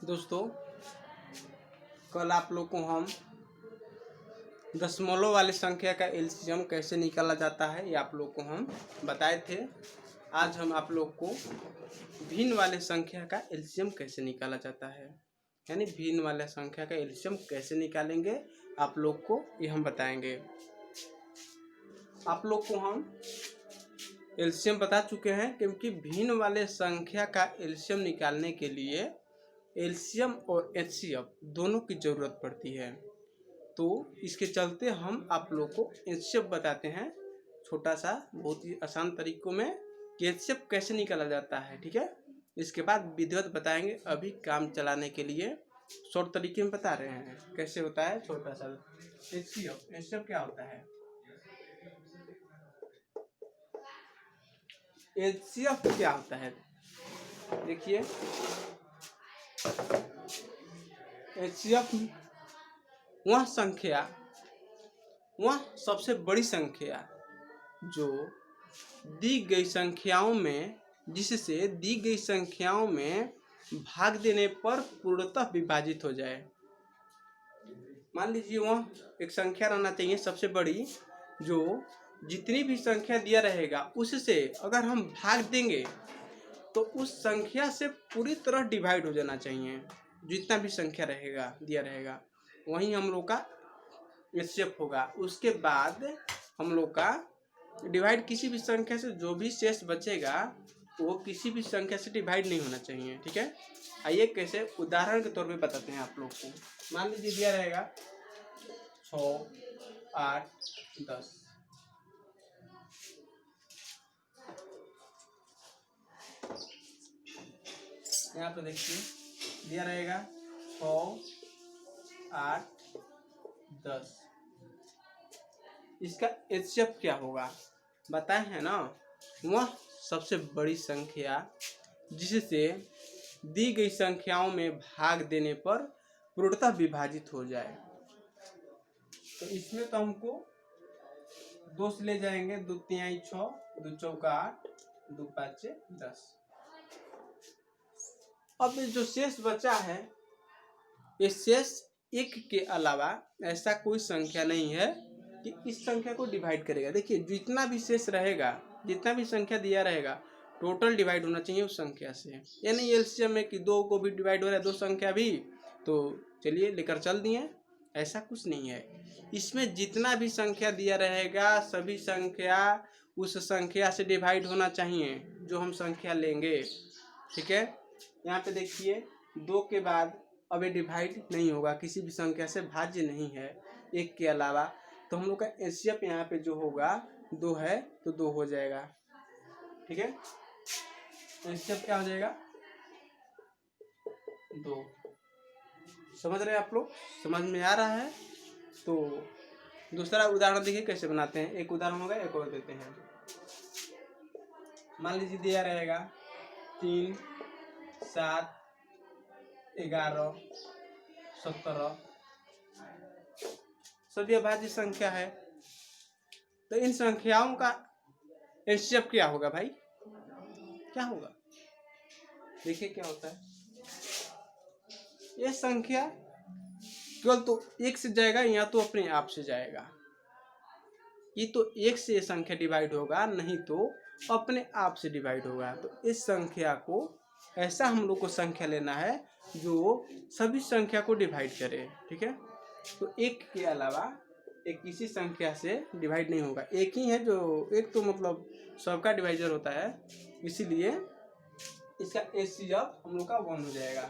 दोस्तों, कल आप लोग को हम दशमलव वाली संख्या का एलसीएम कैसे निकाला जाता है ये आप लोग को हम बताए थे। आज हम आप लोग को भिन्न वाले संख्या का एलसीएम कैसे निकाला जाता है, यानी भिन्न वाले संख्या का एलसीएम कैसे निकालेंगे आप लोग को ये हम बताएंगे। आप लोग को हम एलसीएम बता चुके हैं, क्योंकि भिन्न वाले संख्या का एलसीएम निकालने के लिए एलसीएम और एचसीएफ दोनों की ज़रूरत पड़ती है। तो इसके चलते हम आप लोग को एचसीएफ बताते हैं, छोटा सा बहुत ही आसान तरीकों में कि एचसीएफ कैसे निकाला जाता है। ठीक है, इसके बाद विधिवत बताएंगे। अभी काम चलाने के लिए शॉर्ट तरीके में बता रहे हैं कैसे होता है छोटा सा एचसीएफ। एचसीएफ क्या होता है? एचसीएफ क्या होता है देखिए, एचसीएफ वह सबसे बड़ी संख्या जो दी गई संख्याओं में, जिससे दी गई संख्याओं में भाग देने पर पूर्णतः विभाजित हो जाए। मान लीजिए वह एक संख्या रहना चाहिए सबसे बड़ी, जो जितनी भी संख्या दिया रहेगा उससे अगर हम भाग देंगे तो उस संख्या से पूरी तरह डिवाइड हो जाना चाहिए। जितना भी संख्या रहेगा दिया रहेगा वही हम लोग का एचसीएफ होगा। उसके बाद हम लोग का डिवाइड किसी भी संख्या से जो भी शेष बचेगा वो किसी भी संख्या से डिवाइड नहीं होना चाहिए। ठीक है, आइए कैसे उदाहरण के तौर पे बताते हैं आप लोग को। मान लीजिए दिया रहेगा 6, 8, 10। यहाँ पे देखिए दिया रहेगा 6, 8, 10। इसका एचसीएफ क्या होगा बताए हैं ना, वह सबसे बड़ी संख्या जिससे दी गई संख्याओं में भाग देने पर पूर्णतः विभाजित हो जाए। तो इसमें तो हमको 2 से ले जाएंगे, 2 तिहाई 6, 2 चौका 8, 2 पाँचे 10। अब जो शेष बचा है, ये शेष एक के अलावा ऐसा कोई संख्या नहीं है कि इस संख्या को डिवाइड करेगा। देखिए जितना भी शेष रहेगा, जितना भी संख्या दिया रहेगा, टोटल डिवाइड होना चाहिए उस संख्या से। ये नहीं एलसीएम में कि 2 को भी डिवाइड हो रहा है, 2 संख्या भी, तो चलिए लेकर चल दिए, ऐसा कुछ नहीं है। इसमें जितना भी संख्या दिया रहेगा सभी संख्या उस संख्या से डिवाइड होना चाहिए जो हम संख्या लेंगे। ठीक है, यहाँ पे देखिए 2 के बाद अब ये डिवाइड नहीं होगा, किसी भी संख्या से भाज्य नहीं है एक के अलावा। तो हम लोग का एचसीएफ यहाँ पे जो होगा 2 है तो 2 हो जाएगा। ठीक है, एचसीएफ क्या हो जाएगा? 2। समझ रहे हैं आप लोग? समझ में आ रहा है? तो दूसरा उदाहरण देखिए कैसे बनाते हैं। एक उदाहरण होगा, एक और देते हैं। मान लीजिए दिया रहेगा 3, 7, 11, 17 सभी अभाज्य संख्या है। तो इन संख्याओं का एचसीएफ क्या होगा भाई? क्या होगा देखिए क्या होता है। ये संख्या केवल तो 1 से जाएगा या तो अपने आप से जाएगा। ये तो 1 से ये संख्या डिवाइड होगा, नहीं तो अपने आप से डिवाइड होगा। तो इस संख्या को ऐसा हम लोग को संख्या लेना है जो सभी संख्या को डिवाइड करे। ठीक है, तो 1 के अलावा एक किसी संख्या से डिवाइड नहीं होगा। एक ही है जो, एक तो मतलब सबका डिवाइजर होता है, इसीलिए इसका एचसीएफ हम लोग का 1 हो जाएगा।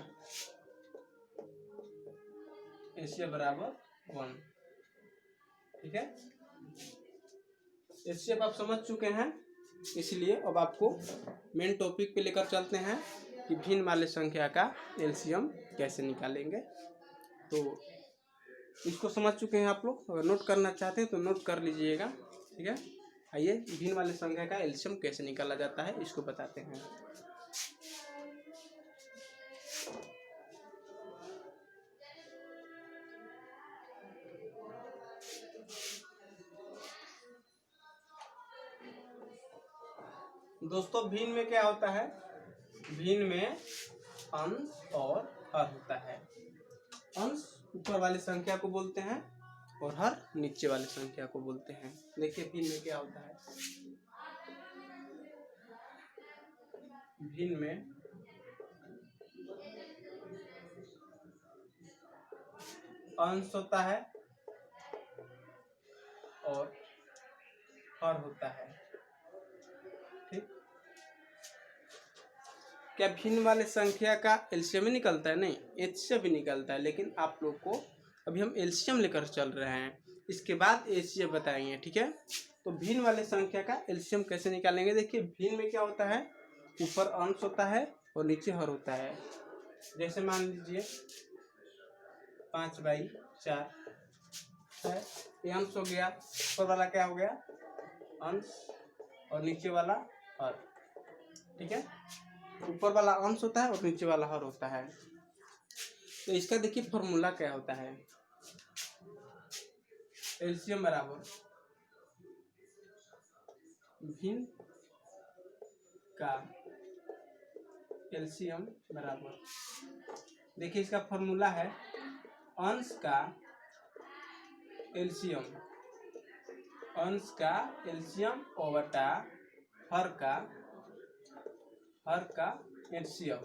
एचसीएफ बराबर 1। ठीक है, एचसीएफ आप समझ चुके हैं, इसलिए अब आपको मेन टॉपिक पे लेकर चलते हैं कि भिन्न वाले संख्या का एलसीएम कैसे निकालेंगे। तो इसको समझ चुके हैं आप लोग, अगर नोट करना चाहते हैं तो नोट कर लीजिएगा। ठीक है, आइए भिन्न वाले संख्या का एलसीएम कैसे निकाला जाता है इसको बताते हैं। दोस्तों भिन्न में क्या होता है? भिन्न में अंश और हर होता है। अंश ऊपर वाली संख्या को बोलते हैं और हर नीचे वाली संख्या को बोलते हैं। देखिए भिन्न में क्या होता है। भिन्न में अंश होता है और हर होता है। ठीक, क्या भिन्न वाले संख्या का एलसीएम ही निकलता है? नहीं, एचसीएफ भी निकलता है, लेकिन आप लोग को अभी हम एलसीएम लेकर चल रहे हैं, इसके बाद एचसीएफ बताएंगे। ठीक है, तो भिन्न वाले संख्या का एलसीएम कैसे निकालेंगे? देखिए भिन्न में क्या होता है, ऊपर अंश होता है और नीचे हर होता है। जैसे मान लीजिए 5/4 है, ये अंश हो गया, ऊपर वाला क्या हो गया, अंश, और नीचे वाला हर। ठीक है, ऊपर वाला अंश होता है और नीचे वाला हर होता है। तो इसका देखिए फॉर्मूला क्या होता है। एलसीएम बराबर भिन्न का एलसीएम बराबर, देखिए इसका फॉर्मूला है अंश का एलसीएम, अंश का एलसीएम और बटा हर का एलसीएम।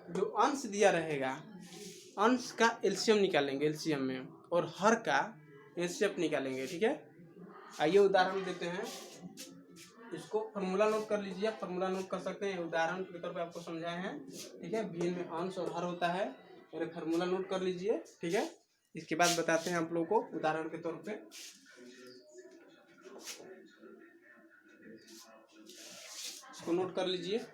जो अंश दिया रहेगा अंश का एलसीएम निकालेंगे एलसीएम में, और हर का एलसीएम निकालेंगे। ठीक है, आइए उदाहरण देते हैं। इसको फॉर्मूला नोट कर लीजिए, फॉर्मूला नोट कर सकते हैं, उदाहरण के तौर पे आपको समझाए हैं। ठीक है, भिन्न में अंश और हर होता है, और फॉर्मूला नोट कर लीजिए। ठीक है, इसके बाद बताते हैं आप लोगों को उदाहरण के तौर पे। इसको नोट कर लीजिए।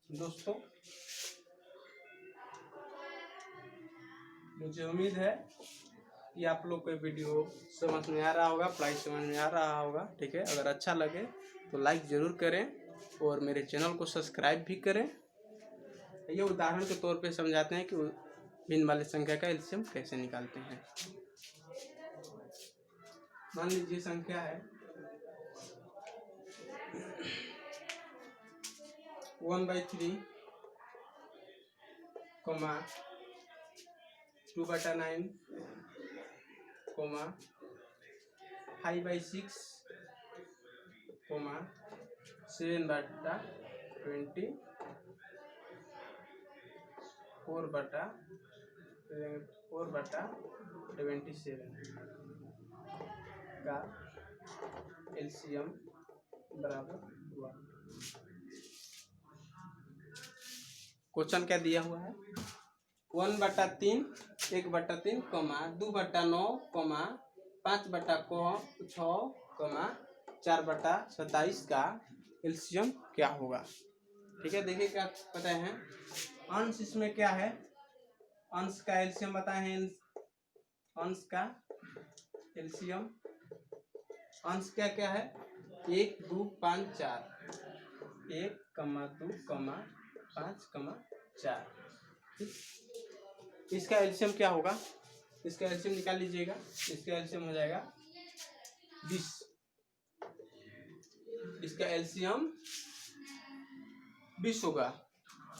दोस्तों मुझे उम्मीद है कि आप लोग को वीडियो समझ में आ रहा होगा, पढ़ाई समझ में आ रहा होगा। ठीक है, अगर अच्छा लगे तो लाइक ज़रूर करें और मेरे चैनल को सब्सक्राइब भी करें। ये उदाहरण के तौर पे समझाते हैं कि भिन्न वाली संख्या का एलसीएम कैसे निकालते हैं। मान लीजिए संख्या है 1/3, 2/9, 5/6, 7/20, 4/27 का एलसीएम बराबर 1। क्वेश्चन क्या दिया हुआ है, 1/3, 1/3, 2/9, 5/6, 4/27 का एलसीएम क्या होगा। ठीक है, देखिए क्या पता है, अंश इसमें क्या है, अंश का एलसीएम बताए हैं। अंश का एलसीएम, अंश क्या क्या है, 1, 2, 5, 4, 1, 2, 5, 4। इसका एलसीएम क्या होगा, इसका एलसीएम निकाल लीजिएगा। इसका एलसीएम हो जाएगा 20। इसका एलसीएम 20 होगा।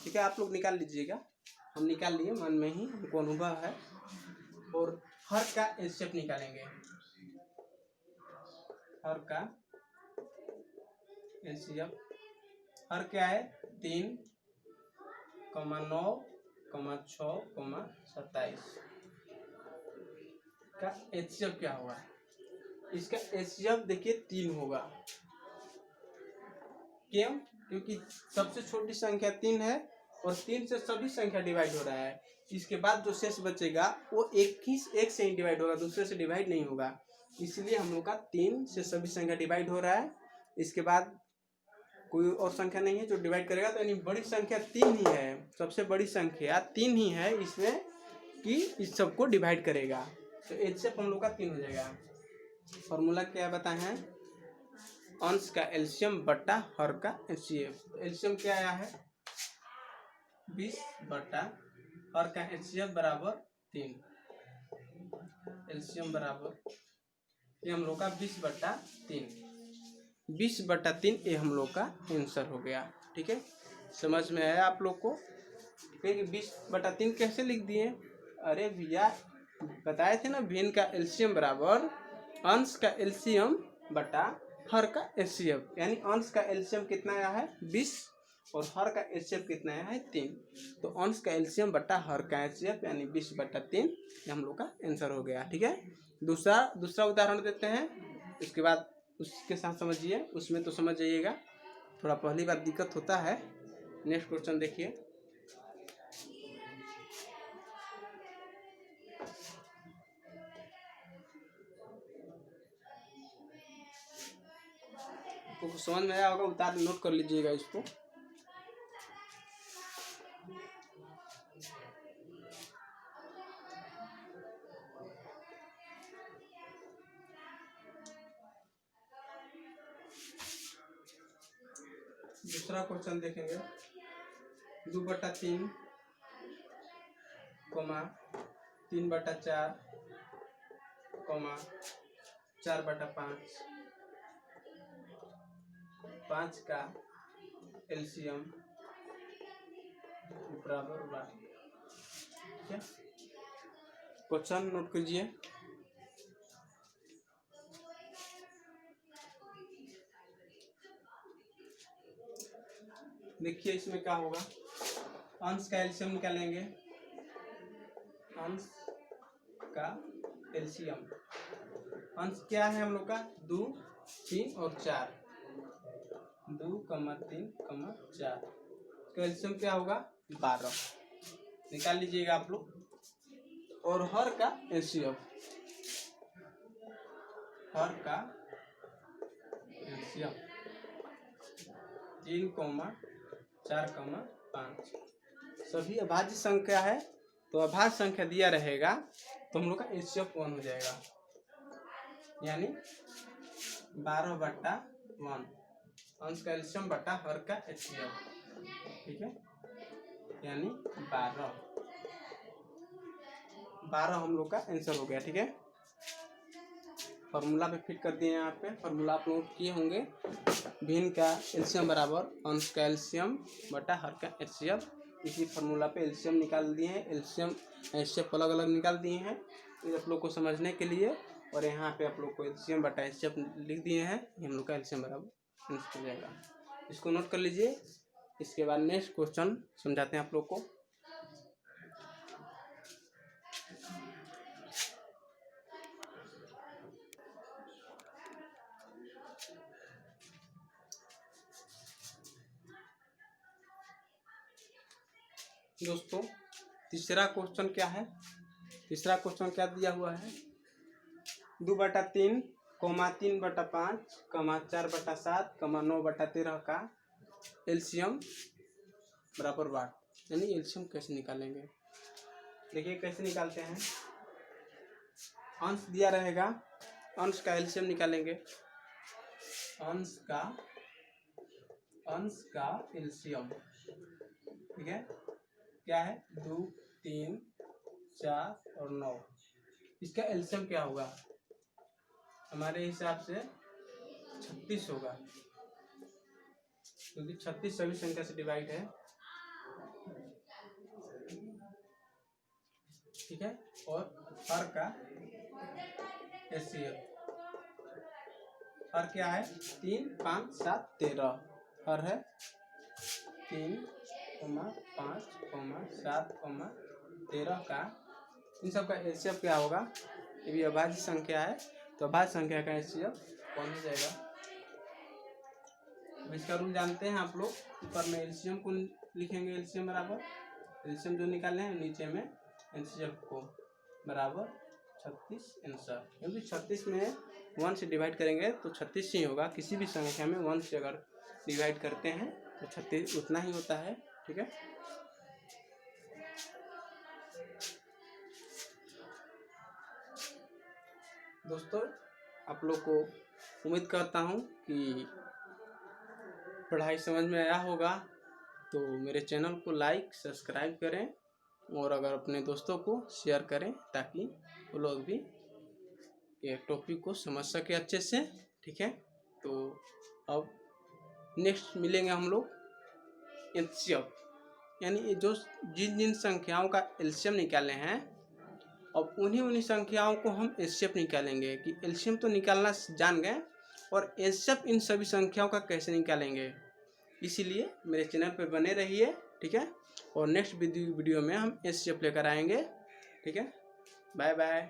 ठीक है, आप लोग निकाल लीजिएगा, हम निकाल लिए मन में ही, हमको अनुभव है। और हर का एलसीएम निकालेंगे। हर का एलसीएम, हर क्या है, 3, 9, 6, 27 का एचसीएफ क्या होगा। इसका एचसीएफ देखिए 3 होगा। क्यों? क्योंकि सबसे छोटी संख्या 3 है और 3 से सभी संख्या डिवाइड हो रहा है। इसके बाद जो शेष बचेगा वो एक से ही डिवाइड होगा, दूसरे से डिवाइड नहीं होगा। इसलिए हम लोग का 3 से सभी संख्या डिवाइड हो रहा है। इसके बाद कोई और संख्या नहीं है जो डिवाइड करेगा, तो यानी बड़ी संख्या 3 ही है, सबसे बड़ी संख्या 3 ही है इसमें कि इस सबको डिवाइड करेगा। तो एचसीएफ हम लोग का 3 हो जाएगा। फॉर्मूला क्या बताए हैं, अंश का एलसीएम बटा हर का एचसीएफ। एलसीएम क्या आया है 20 बटा हर का एचसीएफ बराबर 3। एलसीएम बराबर ये हम लोग का 20/3। 20/3 ये हम लोग का आंसर हो गया। ठीक है, समझ में आया आप लोग को? क्योंकि 20/3 कैसे लिख दिए? अरे भैया बताए थे ना, भिन्न का एलसीएम बराबर अंश का एलसीएम बटा हर का एचसीएफ। यानी अंश का एलसीएम कितना आया है 20 और हर का एचसीएफ कितना आया है 3। तो अंश का एलसीएम बटा हर का एचसीएफ यानी 20/3 ये हम लोग का आंसर हो गया। ठीक है, दूसरा उदाहरण देते हैं, उसके बाद उसके साथ समझिए, उसमें तो समझ जाइएगा, थोड़ा पहली बार दिक्कत होता है। नेक्स्ट क्वेश्चन देखिए। आपको समझ में आया होगा, उतार नोट कर लीजिएगा इसको। दूसरा क्वेश्चन देखेंगे। 2/3 कोमा 3/4 कोमा 4/5 5 का एलसीएम बराबर 12। ठीक है, क्वेश्चन नोट कीजिए। देखिए इसमें क्या होगा, अंश का एलसीएम निकालेंगे। अंश का एलसीएम, अंश क्या है हम लोग का 2, 3 और 4। 2, 3, 4 का एलसीएम क्या होगा 12। निकाल लीजिएगा आप लोग। और हर का एलसीएम, हर का एलसीएम 3, 4, 5 सभी अभाज्य संख्या है, तो अभाज्य संख्या दिया रहेगा तो हम लोग का एचसीएफ 1 हो जाएगा, यानी 12/1 अंश का एलसीएम बटा हर का एचसीएफ। ठीक है, यानी 12 हम लोग का आंसर हो गया। ठीक है, फार्मूला पे फिट कर दिए। यहाँ पे फार्मूला आप लोग किए होंगे, भिन्न का एलसीएम बराबर अंश का एलसीएम बटा हर का एचसीएफ। इसी फार्मूला पे एलसीएम निकाल दिए हैं, एलसीएम एचसीएफ अलग अलग निकाल दिए हैं आप लोग को समझने के लिए। और यहाँ पे आप लोग को एलसीएम बटा एचसीएफ लिख दिए हैं, ये हम लोग का एलसीएम बराबर आंसर हो जाएगा। इसको नोट कर लीजिए। इसके बाद नेक्स्ट क्वेश्चन समझाते हैं आप लोग को। दोस्तों तीसरा क्वेश्चन क्या है? तीसरा क्वेश्चन क्या दिया हुआ है? 2/3 3/5 4/7 9/13 का एलसीएम बराबर 12। यानी एलसीएम कैसे निकालेंगे? देखिए कैसे निकालते हैं। अंश दिया रहेगा, अंश का एलसीएम निकालेंगे। अंश का एलसीएम, ठीक है, क्या है 2, 3, 4 और 9। इसका एलसीएम क्या होगा? हमारे हिसाब से 36 होगा, क्योंकि 36 सभी संख्या से डिवाइड है। ठीक है, और हर का एचसीएफ, हर क्या है 3, 5, 7, 13। हर है 3, 5, 7, 13 का इन सब का एचसीएफ क्या होगा? ये भी अभाज्य संख्या है, तो अभाज्य संख्या का एचसीएफ 1 हो जाएगा। अब इसका रूल जानते हैं आप लोग। ऊपर में एलसीएम को लिखेंगे, एलसीएम बराबर एलसीएम जो निकाले हैं, नीचे में एचसीएफ को बराबर 36 आंसर। क्योंकि 36 में 1 से डिवाइड करेंगे तो 36 ही होगा। किसी भी संख्या में 1 से अगर डिवाइड करते हैं तो 36 उतना ही होता है। ठीक है, दोस्तों आप लोग को उम्मीद करता हूँ कि पढ़ाई समझ में आया होगा। तो मेरे चैनल को लाइक सब्सक्राइब करें और अगर अपने दोस्तों को शेयर करें ताकि वो लोग भी ये टॉपिक को समझ सके अच्छे से। ठीक है, तो अब नेक्स्ट मिलेंगे हम लोग एलसीएम, यानी ये जो जिन जिन संख्याओं का एलसीएम निकाले हैं, अब उन्हीं संख्याओं को हम एलसीएम निकालेंगे कि एलसीएम तो निकालना जान गए और एलसीएम इन सभी संख्याओं का कैसे निकालेंगे। इसीलिए मेरे चैनल पर बने रहिए। ठीक है, और नेक्स्ट वीडियो में हम एलसीएम लेकर आएंगे। ठीक है, बाय बाय।